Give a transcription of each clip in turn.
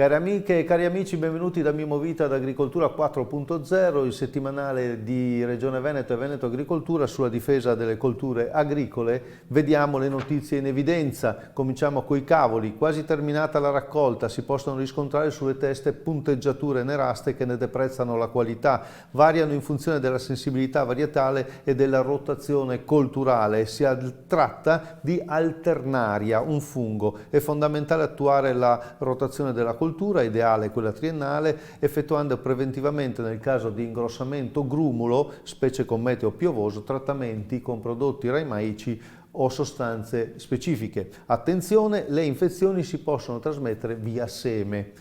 Cari amiche e cari amici, benvenuti da Mimo Vita ad Agricoltura 4.0, il settimanale di Regione Veneto e Veneto Agricoltura sulla difesa delle colture agricole. Vediamo le notizie in evidenza. Cominciamo coi cavoli. Quasi terminata la raccolta, si possono riscontrare sulle teste punteggiature neraste che ne deprezzano la qualità. Variano in funzione della sensibilità varietale e della rotazione colturale. Si tratta di alternaria, un fungo. È fondamentale attuare la rotazione della coltura, ideale quella triennale, effettuando preventivamente nel caso di ingrossamento grumulo, specie con meteo piovoso, trattamenti con prodotti raimaici o sostanze specifiche. Attenzione, le infezioni si possono trasmettere via seme.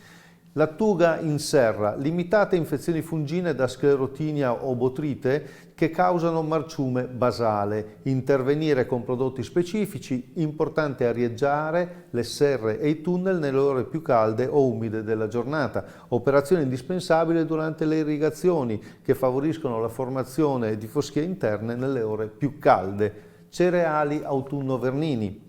Lattuga in serra, limitate infezioni fungine da sclerotinia o botrite che causano marciume basale. Intervenire con prodotti specifici, importante arieggiare le serre e i tunnel nelle ore più calde o umide della giornata. Operazione indispensabile durante le irrigazioni che favoriscono la formazione di foschie interne nelle ore più calde. Cereali autunno-vernini.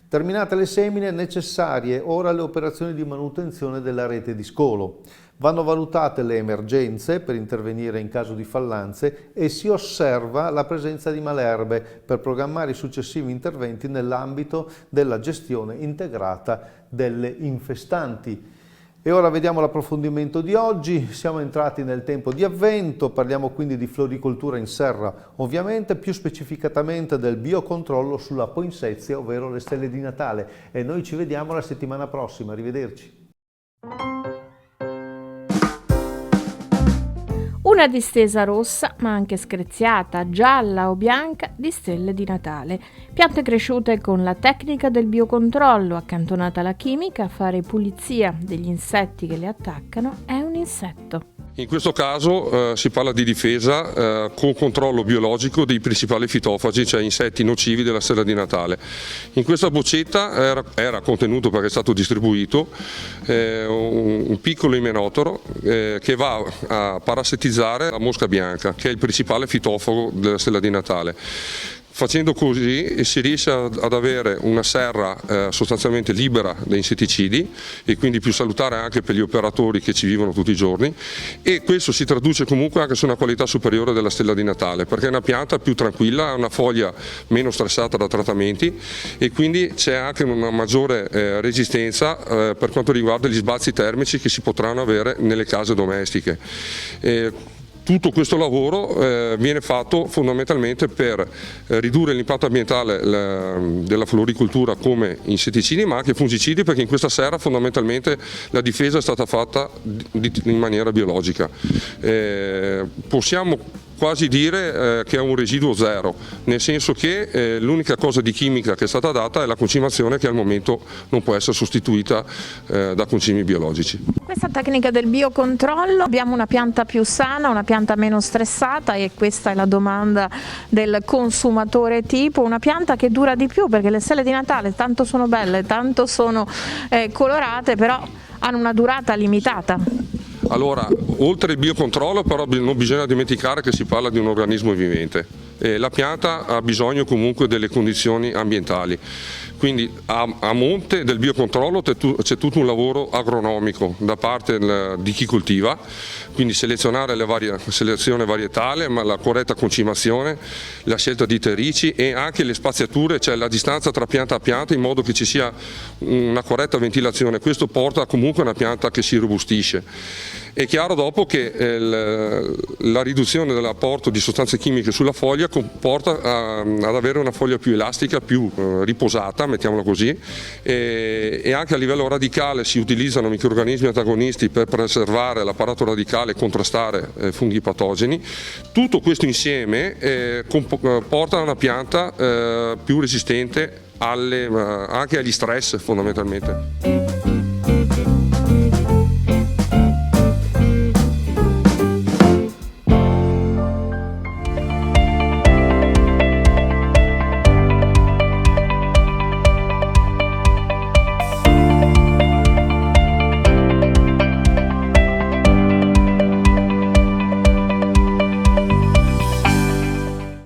Terminate le semine, necessarie ora le operazioni di manutenzione della rete di scolo. Vanno valutate le emergenze per intervenire in caso di fallanze e si osserva la presenza di malerbe per programmare i successivi interventi nell'ambito della gestione integrata delle infestanti. E ora vediamo l'approfondimento di oggi. Siamo entrati nel tempo di avvento, parliamo quindi di floricoltura in serra, ovviamente più specificatamente del biocontrollo sulla poinsettia, ovvero le stelle di Natale. E noi ci vediamo la settimana prossima, arrivederci. Una distesa rossa, ma anche screziata, gialla o bianca di stelle di Natale. Piante cresciute con la tecnica del biocontrollo, accantonata la chimica, a fare pulizia degli insetti che le attaccano è un insetto. In questo caso si parla di difesa con controllo biologico dei principali fitofagi, cioè insetti nocivi della stella di Natale. In questa boccetta era contenuto, perché è stato distribuito, un piccolo imenotoro che va a parassitizzare la mosca bianca, che è il principale fitofago della stella di Natale. Facendo così si riesce ad avere una serra sostanzialmente libera da insetticidi e quindi più salutare anche per gli operatori che ci vivono tutti i giorni, e questo si traduce comunque anche su una qualità superiore della stella di Natale, perché è una pianta più tranquilla, ha una foglia meno stressata da trattamenti e quindi c'è anche una maggiore resistenza per quanto riguarda gli sbalzi termici che si potranno avere nelle case domestiche. Tutto questo lavoro viene fatto fondamentalmente per ridurre l'impatto ambientale della floricoltura come insetticidi, ma anche fungicidi, perché in questa serra fondamentalmente la difesa è stata fatta in maniera biologica. Possiamo quasi dire che è un residuo zero, nel senso che l'unica cosa di chimica che è stata data è la concimazione, che al momento non può essere sostituita da concimi biologici. Questa tecnica del biocontrollo, abbiamo una pianta più sana, una pianta meno stressata, e questa è la domanda del consumatore tipo, una pianta che dura di più, perché le stelle di Natale tanto sono belle, tanto sono colorate, però hanno una durata limitata. Allora, oltre il biocontrollo però non bisogna dimenticare che si parla di un organismo vivente. La pianta ha bisogno comunque delle condizioni ambientali, quindi a monte del biocontrollo c'è tutto un lavoro agronomico da parte di chi coltiva, quindi selezionare selezione varietale, ma la corretta concimazione, la scelta di terrici e anche le spaziature, cioè la distanza tra pianta a pianta, in modo che ci sia una corretta ventilazione. Questo porta comunque a una pianta che si robustisce. È chiaro dopo che la riduzione dell'apporto di sostanze chimiche sulla foglia comporta ad avere una foglia più elastica, più riposata, mettiamola così, e anche a livello radicale si utilizzano microrganismi antagonisti per preservare l'apparato radicale e contrastare funghi patogeni. Tutto questo insieme porta a una pianta più resistente anche agli stress, fondamentalmente.